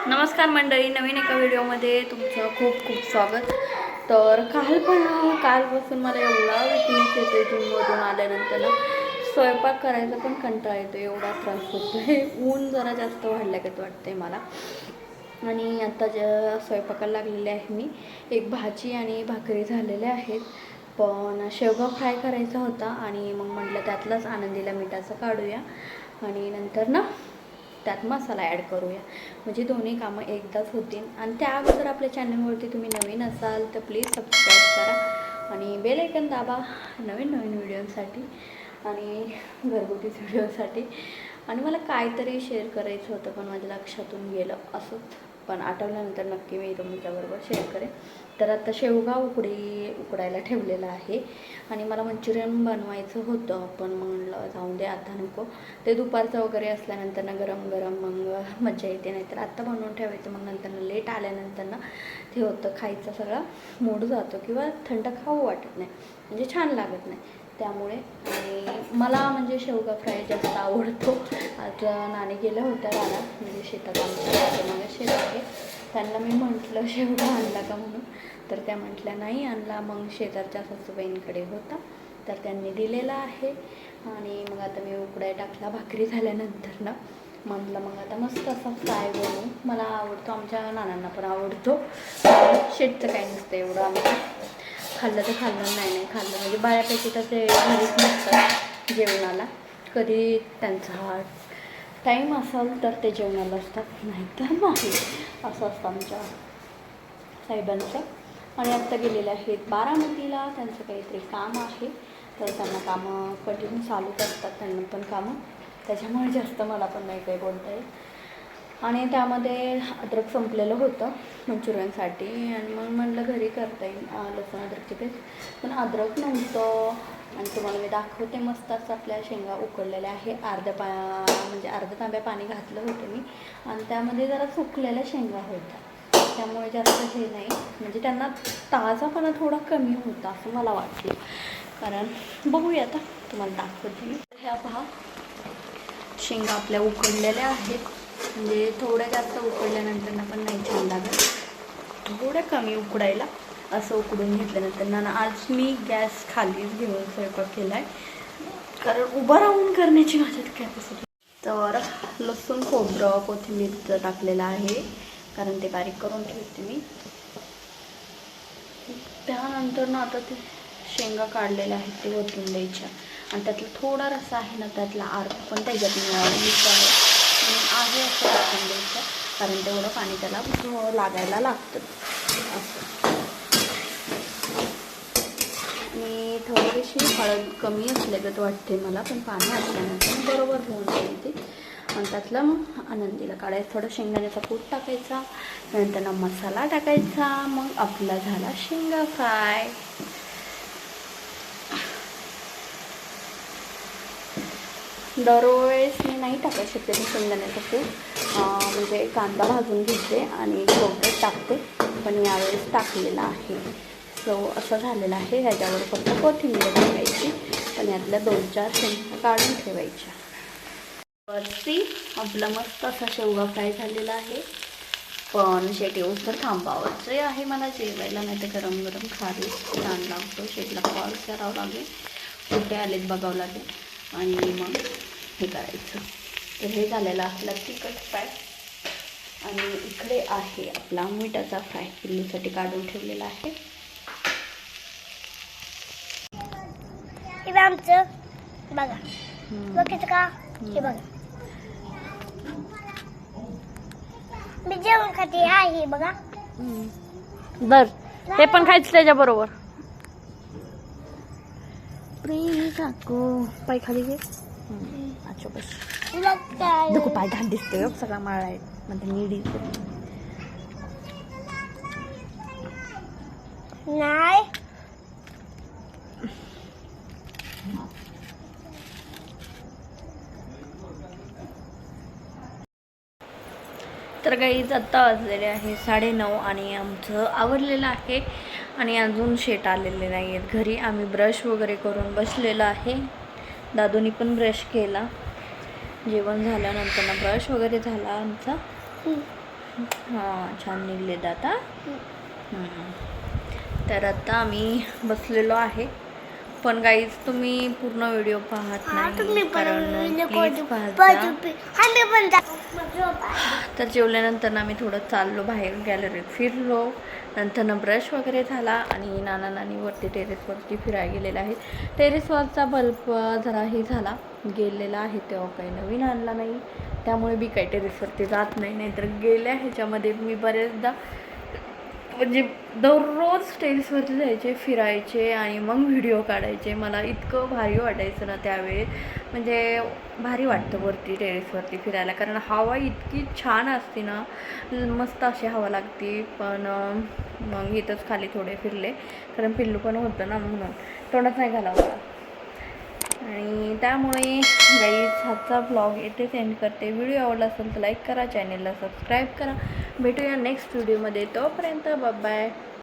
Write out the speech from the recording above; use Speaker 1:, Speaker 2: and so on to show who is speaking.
Speaker 1: नमस्कार मंडळी, नवीन एका व्हिडिओमध्ये तुमचं खूप खूप स्वागत. तर कालपासून मला एवढा विकनेस येतो जिममधून आल्यानंतर ना, स्वयंपाक करायचा पण कंटाळा येतो, एवढा त्रास होतो. हे ऊन जरा जास्त वाढल्यागत वाटते मला. आणि आता स्वयंपाकाला लागलेले आहे मी. एक भाजी आणि भाकरी झालेल्या आहेत, पण शेवगा फ्राय करायचा होता आणि मग म्हटलं त्यातलाच आनंदीला मिठाचं काढूया आणि नंतर ना त्यात मसाला ॲड करूया, म्हणजे दोन्ही कामं एकदाच होतील. आणि त्या अगोदर आपल्या चॅनलवरती तुम्ही नवीन असाल तर प्लीज सबस्क्राईब करा आणि बेल आयकन दाबा नवीन व्हिडिओसाठी आणि घरगुती व्हिडिओसाठी. आणि मला काहीतरी शेअर करायचं होतं पण माझ्या लक्षातून गेलं असंच, पण आठवल्यानंतर नक्की मी तुमच्याबरोबर शेअर करेन. तर आता शेवगा उकडायला ठेवलेला आहे आणि मला मंचुरियन बनवायचं होतं, पण म्हणलं जाऊन दे आता नको, ते दुपारचं वगैरे असल्यानंतर ना गरम गरम मग मजा येते. नाहीतर आत्ता बनवून ठेवायचं, मग नंतर ना लेट आल्यानंतर ना ते होतं खायचं सगळा मूड जातो किंवा थंड खाऊ वाटत नाही, म्हणजे छान लागत नाही. त्यामुळे आणि मला म्हणजे शेवगा फ्राय जास्त आवडतो. आज नाणी गेल्या होत्या रानात, म्हणजे शेतात आमच्या मग शेत आहे, त्यांना मी म्हटलं शेवगा आणला का म्हणून, तर त्या म्हटल्या नाही आणला. मग शेजारच्या सासूबाईंकडे होता तर त्यांनी दिलेला आहे. आणि मग आता मी उकडाय टाकला भाकरी झाल्यानंतर ना, म्हटलं मग आता मस्त असा फ्राय बनवू. मला आवडतो, आमच्या नानांना पण आवडतो. शेटचं काही नसतं एवढं, आमचं खाल्लं तर खाल्लं, नाही खाल्लं म्हणजे बऱ्यापैकी तसे घरीच नसतात जेवणाला. कधी त्यांचा टाईम असेल तर ते जेवणाला असतात, नाहीतर नाही, असं असतं आमच्या साहेबांचं. आणि आत्ता गेलेले आहेत बारामतीला, त्यांचं काहीतरी काम आहे, तर त्यांना कामं कंटिन्यू चालूच असतात, त्यांना पण कामं, त्याच्यामुळे जास्त मला पण नाही काही बोलता येईल. आणि त्यामध्ये अद्रक संपलेलं होतं मंचुरियनसाठी, आणि मग म्हटलं घरी करता येईल लसूण अद्रकची पेस्ट, पण अद्रक नव्हतं. आणि तुम्हाला मी दाखवते, मस्त असं आपल्या शेंगा उकडलेल्या आहे. म्हणजे अर्ध्या तांब्या पाणी घातलं होतं मी, आणि त्यामध्ये जरा सुकलेल्या शेंगा होत्या, त्यामुळे जास्त हे नाही, म्हणजे त्यांना ताजापणा थोडा कमी होता असं मला वाटलं. कारण बघूया आता, तुम्हाला दाखवते मी. ह्या पहा, शेंगा आपल्या उकडलेल्या आहेत, म्हणजे थोड्या जास्त उकडल्यानंतर पण नाही छान लागत, थोड्या कमी उकडायला असं उकडून घेतल्यानंतर ना. आज मी गॅस खालीच घेऊन स्वयंपाक केला आहे, कारण उभं राहून करण्याची माझ्यात कॅपॅसिटी. तर लसूण खोबरं कोथिंबीर टाकलेलं आहे, कारण ते बारीक करून ठेवते मी. त्यानंतर ना आता ते शेंगा काढलेल्या आहेत ते ओतून द्यायच्या, आणि त्यातला थोडा रस्सा आहे ना, त्यातला अर्क पण त्याच्यात मिक्स आहे असं टाकून द्यायचं, कारण तेवढं पाणी त्याला लागायला लागतं असं. आणि थोडीशी हळद कमी असल्यागत वाटते मला, पण पाणी असल्यानंतर बरोबर होऊन जाईल ते. आणि त्यातलं मग आनंदीला काढायचं, थोडं शेंगदाण्याचा कूट टाकायचा, नंतर मसाला टाकायचा, मग आपला झाला शेंगा फ्राय. दरवेळेस मी नाही टाकत शकते शेंगदाण्याचा कूट, म्हणजे कांदा भाजून घेते आणि खोबरं टाकते, पण यावेळेस टाकलेला आहे. सो असं झालेलं आहे. ह्याच्यावर फक्त कोथिंबीर टाकायची, पण यातल्या 2-4 शेंगा काढून ठेवायच्या. वरती आपला मस्त असा शेवगा फ्राय झालेला आहे, पण शेट येऊस तर थांबावंच आहे मला जेवायला, नाही तर गरम गरम खाली छान लागतो. शेटला कॉल करावं लागेल, कुठे आलेत बघावं लागेल, आणि मग हे करायचं. तर हे झालेलं आपला तिखट फ्राय, आणि इकडे आहे आपला मिठाचा फ्राय, पिल्लूसाठी काढून ठेवलेला आहे.
Speaker 2: आमचं बघा बघायचं का, हे बघा मी जेवण खाते आहे बघा.
Speaker 1: बर, हे पण खायचं त्याच्याबरोबर. प्रेमी काकू पाय खाली घे, अच्छा बस नको, पाय घाण दिसतोय सगळा माळ आहे म्हणजे निडी
Speaker 2: नाही.
Speaker 1: तर गाईज आत्ता वाजलेले आहे 9:30, आणि आमचं आवरलेलं आहे, आणि अजून शेट आलेले नाही आहेत घरी. आम्ही ब्रश वगैरे करून बसलेलं आहे, दादूनी पण ब्रश केला, जेवण झाल्यानंतर ब्रश वगैरे झाला आमचा. हां छान निघले आता. तर आता आम्ही बसलेलो आहे, पण गाईज तुम्ही पूर्ण व्हिडिओ पाहत नाही कारण प्लीज पाहत जा. तर जेवल्यानंतर ना आम्ही थोडं चाललो बाहेर, गॅलरीत फिरलो, नंतर ब्रश वगैरे झाला आणि नाना नानी वरती टेरेसवरती फिरायला गेलेला आहे. टेरेसवरचा बल्ब जराही झाला गेलेला आहे, तेव्हा काही नवीन आणला नाही, त्यामुळे मी काही टेरेसवरती जात नाही. नाहीतर गेल्या ह्याच्यामध्ये मी बरेचदा म्हणजे दररोज टेरेसवरती जायचे, फिरायचे आणि मग व्हिडिओ काढायचे. मला इतकं भारी वाटायचं ना त्यावेळेस, म्हणजे भारी वाटतं वरती टेरेसवरती फिरायला, कारण हवा इतकी छान असते ना, मस्त अशी हवा लागते. पण मग इथंच खाली थोडे फिरले, कारण पिल्लू पण होतं ना, म्हणून तोंडात नाही घालावं. आणि त्यामुळे गाईज आजचा ब्लॉग इथेच एंड करते. व्हिडिओ आवडला असेल तर लाईक करा, चॅनलला सबस्क्राईब करा. भेटूया नेक्स्ट व्हिडिओमध्ये, तोपर्यंत बाय.